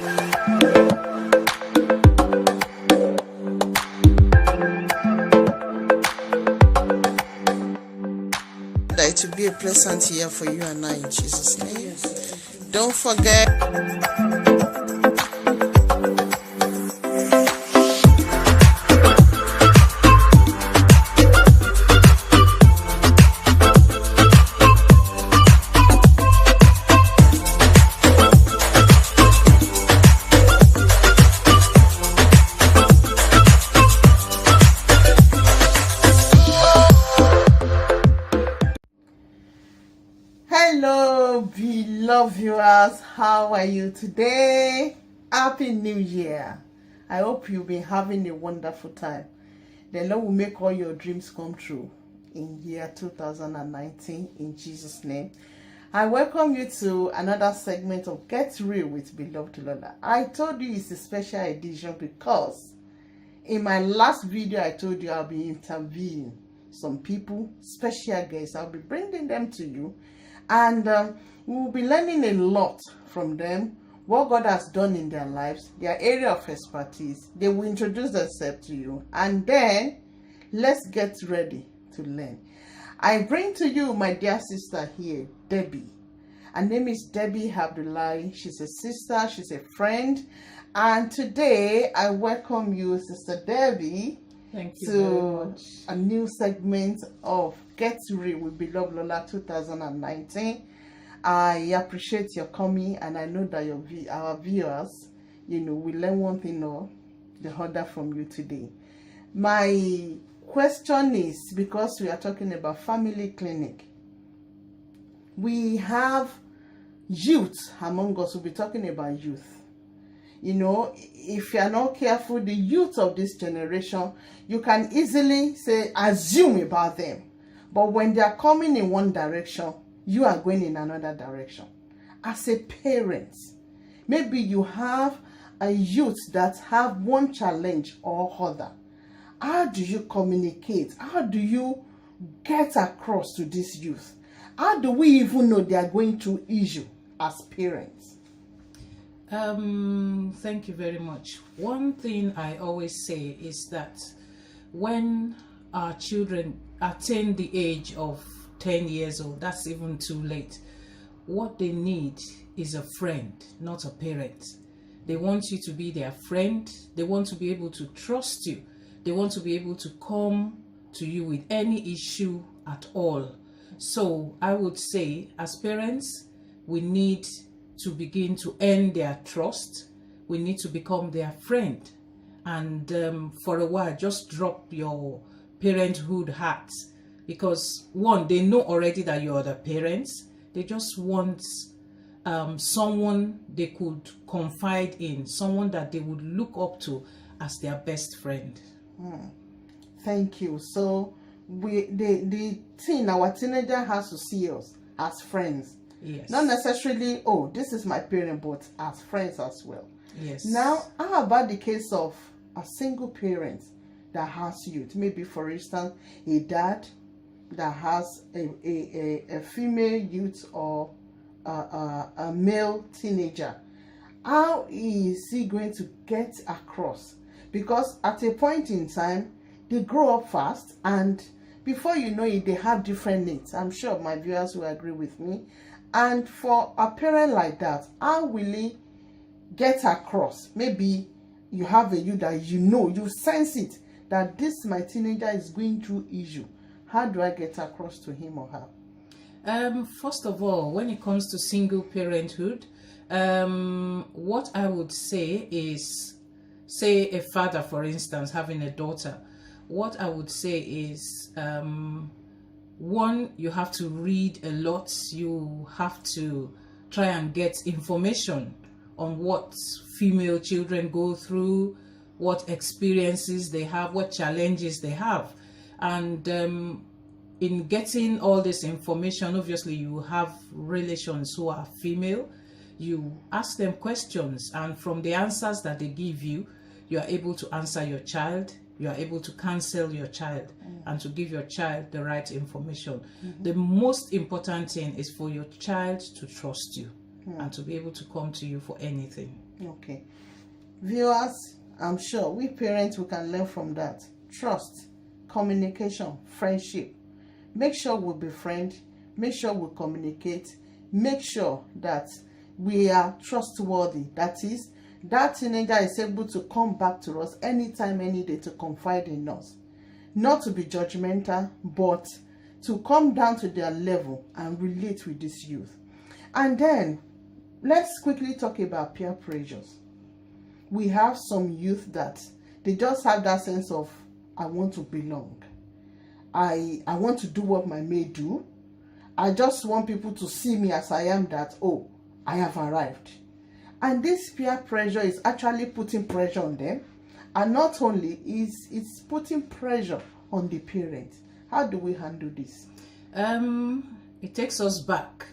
That it will be a pleasant year for you and I in Jesus' name. Don't forget. Hello, beloved viewers. How are you today? Happy New Year. I hope you've been having a wonderful time. The Lord will make all your dreams come true in year 2019 in Jesus' name. I welcome you to another segment of Get Real with Beloved Lola. I told you it's a special edition because in my last video I told you I'll be interviewing some people, special guests. I'll be bringing them to you. And we'll be learning a lot from them, what God has done in their lives, their area of expertise. They will introduce themselves to you. And then, let's get ready to learn. I bring to you my dear sister here, Debbie. Her name is Debbie Abdullahi. She's a sister, she's a friend. And today, I welcome you, Sister Debbie, Thank you to a new segment of Get Real with Beloved Lola 2019. I appreciate your coming, and I know that our viewers, will learn one thing or the other from you today. My question is, because we are talking about family clinic, we have youth among us. We'll be talking about youth. If you are not careful, the youth of this generation, you can easily assume about them. But when they are coming in one direction, you are going in another direction. As a parent, maybe you have a youth that have one challenge or other. How do you communicate? How do you get across to this youth? How do we even know they are going through issue as parents? Thank you very much. One thing I always say is that when our children attain the age of 10 years old, that's even too late. What they need is a friend, not a parent. They want you to be their friend. They want to be able to trust you. They want to be able to come to you with any issue at all. So I would say, as parents, we need to begin to earn their trust. We need to become their friend. And for a while, just drop your parenthood hat. Because one, they know already that you are the parents. They just want someone they could confide in, someone that they would look up to as their best friend. Thank you. So our teenager has to see us as friends. Yes. Not necessarily, this is my parent, but as friends as well. Yes. Now, how about the case of a single parent that has youth? Maybe, for instance, a dad that has a female youth or a male teenager. How is he going to get across? Because at a point in time, they grow up fast, and before you know it, they have different needs. I'm sure my viewers will agree with me. And for a parent like that, how will he get across? Maybe you have a youth that you sense it, that this my teenager is going through issue. How do I get across to him or her? First of all, when it comes to single parenthood, what I would say is, say a father, for instance, having a daughter, what I would say is, one, you have to read a lot. You have to try and get information on what female children go through, what experiences they have, what challenges they have. And in getting all this information, obviously you have relations who are female. You ask them questions, and from the answers that they give you, you are able to answer your child. You are able to counsel your child and to give your child the right information. The most important thing is for your child to trust you and to be able to come to you for anything. Okay. Viewers, I'm sure we parents, we can learn from that. Trust, communication, friendship. Make sure we befriend, make sure we communicate, make sure that we are trustworthy. That is, that teenager is able to come back to us anytime, any day, to confide in us. Not to be judgmental, but to come down to their level and relate with this youth. And then, let's quickly talk about peer pressures. We have some youth that they just have that sense of, I want to belong. I want to do what my mate do. I just want people to see me as I am, that, oh, I have arrived. And this peer pressure is actually putting pressure on them. And not only is it's putting pressure on the parents. How do we handle this? It takes us back.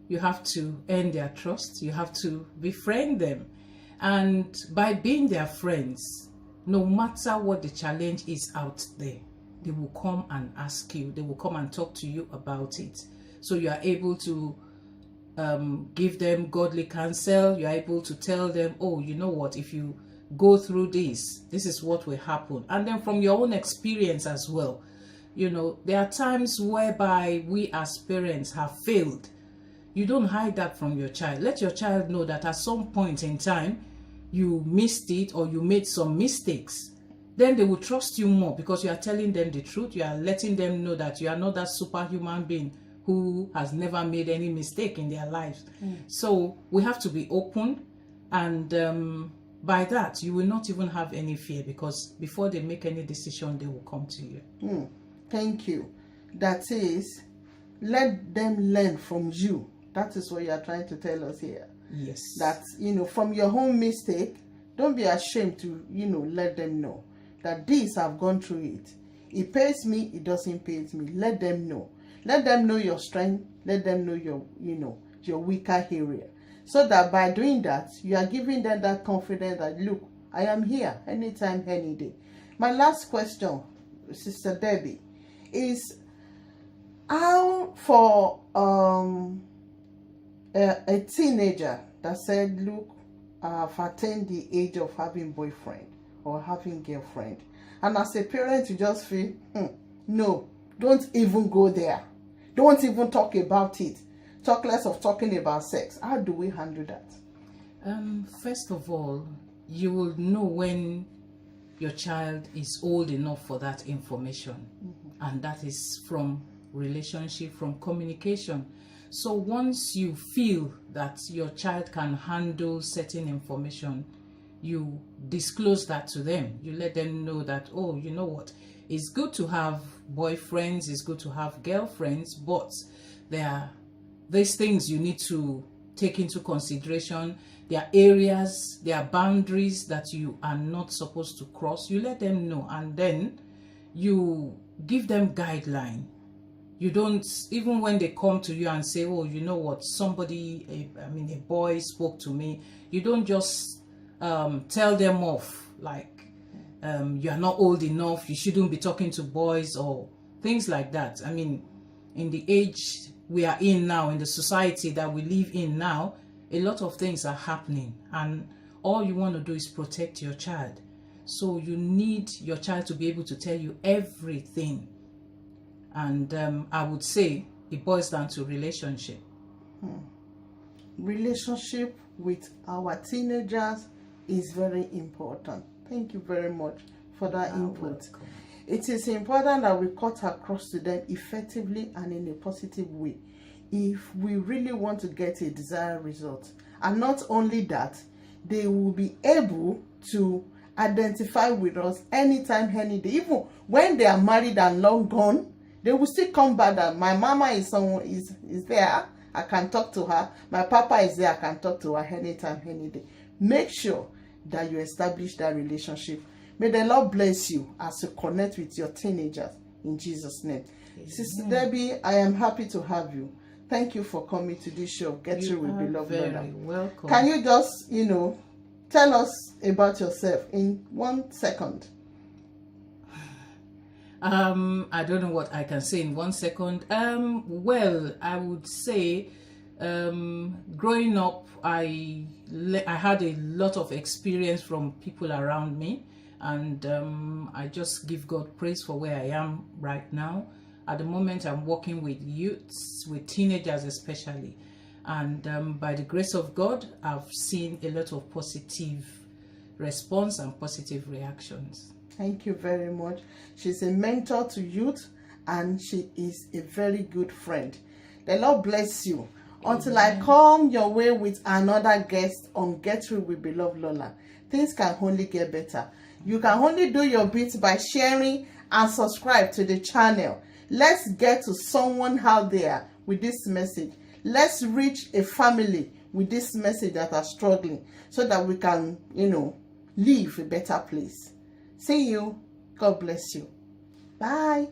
You have to earn their trust. You have to befriend them. And by being their friends, no matter what the challenge is out there, they will come and ask you. They will come and talk to you about it. So you are able to give them godly counsel. You are able to tell them, oh, you know what, if you go through this is what will happen. And then from your own experience as well, you know, there are times whereby we as parents have failed. You don't hide that from your child. Let your child know that at some point in time you missed it or you made some mistakes. Then they will trust you more because you are telling them the truth. You are letting them know that you are not that superhuman being who has never made any mistake in their lives. So we have to be open, and by that you will not even have any fear, because before they make any decision, they will come to you. Thank you. That is, let them learn from you. That is what you are trying to tell us here. Yes. That, you know, from your own mistake, don't be ashamed to, you know, let them know that this, I've gone through it. It pays me, it doesn't pay me. Let them know. Let them know your strength. Let them know your, you know, your weaker area. So that by doing that, you are giving them that confidence that, look, I am here anytime, any day. My last question, Sister Debbie, is how for a teenager that said, look, I've attained the age of having boyfriend or having girlfriend, and as a parent you just feel, no, don't even go there, don't even talk about it, talk less of talking about sex. How do we handle that? First of all, you will know when your child is old enough for that information, and that is from relationship, from communication. So once you feel that your child can handle certain information, you disclose that to them. You let them know that, oh, you know what, it's good to have boyfriends, it's good to have girlfriends, but there are these things you need to take into consideration. There are areas, there are boundaries that you are not supposed to cross. You let them know, and then you give them guideline. You don't, even when they come to you and say, oh, you know what, somebody, a boy spoke to me, you don't just tell them off like you are not old enough, you shouldn't be talking to boys or things like that. I mean, in the age we are in now, in the society that we live in now, a lot of things are happening, and all you want to do is protect your child. So you need your child to be able to tell you everything. And I would say it boils down to relationship. Relationship with our teenagers is very important. Thank you very much for that input. Welcome. It is important that we cut across to them effectively and in a positive way if we really want to get a desired result. And not only that, they will be able to identify with us anytime, any day. Even when they are married and long gone, they will still come back that my mama is someone is there, I can talk to her. My papa is there, I can talk to her anytime, any day. Make sure that you establish that relationship. May the Lord bless you as you connect with your teenagers in Jesus' name. Amen. Sister Debbie, I am happy to have you. Thank you for coming to this show. Get you with Beloved Lola. Very welcome. Can you just, tell us about yourself in 1 second? I don't know what I can say in 1 second. Well, I would say Growing up, I had a lot of experience from people around me, and I just give God praise for where I am right now. At the moment, I'm working with youths, with teenagers especially, and by the grace of God, I've seen a lot of positive response and positive reactions. Thank you very much. She's a mentor to youth, and she is a very good friend. The Lord bless you. Until I come your way with another guest on Get Through with Beloved Lola, things can only get better. You can only do your bit by sharing and subscribe to the channel. Let's get to someone out there with this message. Let's reach a family with this message that are struggling, so that we can, live a better place. See you. God bless you. Bye.